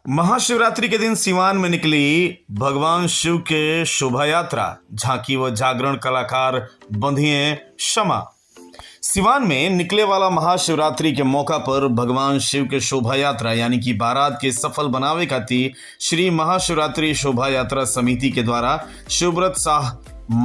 महाशिवरात्रि के दिन सिवान में निकली भगवान शिव के शोभा यात्रा। झांकी व जागरण कलाकार बंधिए क्षमा। सिवान में निकले वाला महाशिवरात्रि के मौका पर भगवान शिव के शोभा यात्रा यानी कि बारात के सफल बनावे खातिर श्री महाशिवरात्रि शोभा यात्रा समिति के द्वारा शिवव्रत शाह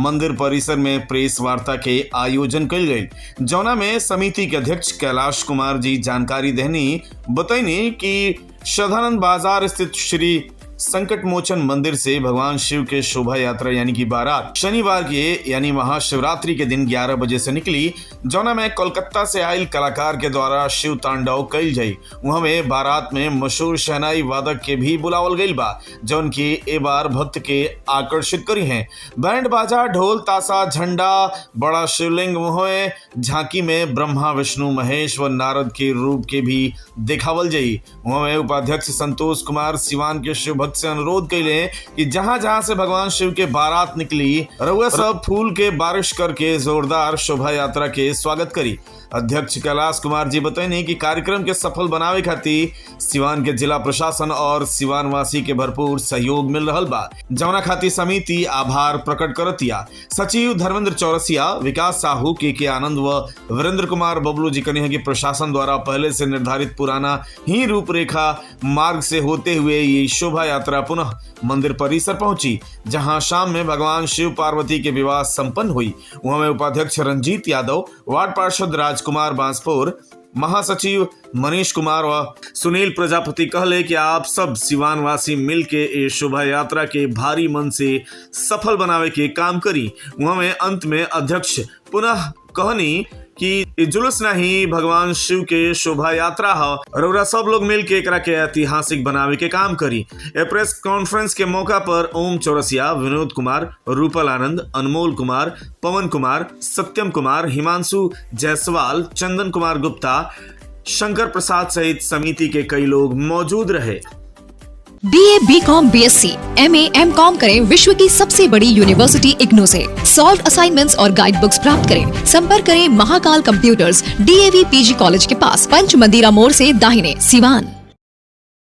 मंदिर परिसर में प्रेस वार्ता के आयोजन कल गई, जौना में समिति के अध्यक्ष कैलाश कुमार जी जानकारी देनी बतैनी कि सदानंद बाजार स्थित श्री संकट मोचन मंदिर से भगवान शिव के शोभा यात्रा यानी कि बारात शनिवार के यानी महाशिवरात्रि के दिन 11 बजे से निकली, जौना में कोलकाता से आयल कलाकार के द्वारा शिव तांडव कल जाई। वहां में बारात में मशहूर शहनाई वादक के भी बुलावल गई बा, जौन की ए बार भक्त के आकर्षित करी हैं। बैंड बाजा ढोल ताशा झंडा बड़ा शिवलिंग मोहे झांकी में ब्रह्मा विष्णु महेश व नारद के रूप के भी देखावल जाई। वहां में उपाध्यक्ष संतोष कुमार सिवान के शिव से अनुरोध कैले कि जहां जहां से भगवान शिव के बारात निकली रउआ सब फूल के बारिश करके जोरदार शोभा यात्रा के स्वागत करी। अध्यक्ष कैलाश कुमार जी बताइए कि कार्यक्रम के सफल बनावे खातिर सिवान के जिला प्रशासन और सिवान वासी के भरपूर सहयोग मिल रहा बा, जौना खातिर समिति आभार प्रकट करतिया। सचिव धर्मेंद्र चौरसिया, विकास साहू, के आनंद व वीरेंद्र कुमार बबलू जी कहे कि प्रशासन द्वारा पहले से निर्धारित पुराना ही रूपरेखा मार्ग से होते हुए ये शोभा यात्रा पुनः मंदिर परिसर पहुंची, जहां शाम में भगवान शिव पार्वती के विवाह संपन्न हुई। वहां में उपाध्यक्ष रंजीत यादव, वार्ड पार्षद राजकुमार बांसपुर, महासचिव मनीष कुमार व सुनील प्रजापति कहले कि आप सब सिवान वासी मिल के ये शोभा यात्रा के भारी मन से सफल बनावे के काम करी। वहां में अंत में अध्यक्ष पुनः कहनी कि जुलूस नहीं भगवान शिव के शोभा यात्रा है, रउरा सब लोग मिल के एकरा के ऐतिहासिक बनावे के काम करी। ए प्रेस कॉन्फ्रेंस के मौका पर ओम चौरसिया, विनोद कुमार, रूपल आनंद, अनमोल कुमार, पवन कुमार, सत्यम कुमार, हिमांशु जायसवाल, चंदन कुमार गुप्ता, शंकर प्रसाद सहित समिति के कई लोग मौजूद रहे। BA, BCom, BSc, MA, MCom करें विश्व की सबसे बड़ी यूनिवर्सिटी इग्नू से। सॉल्व असाइनमेंट्स और गाइड बुक्स प्राप्त करें। संपर्क करें Mahakal computers, DAV PG college के पास, पंच मंदिरा मोड़ से दाहिने, सिवान।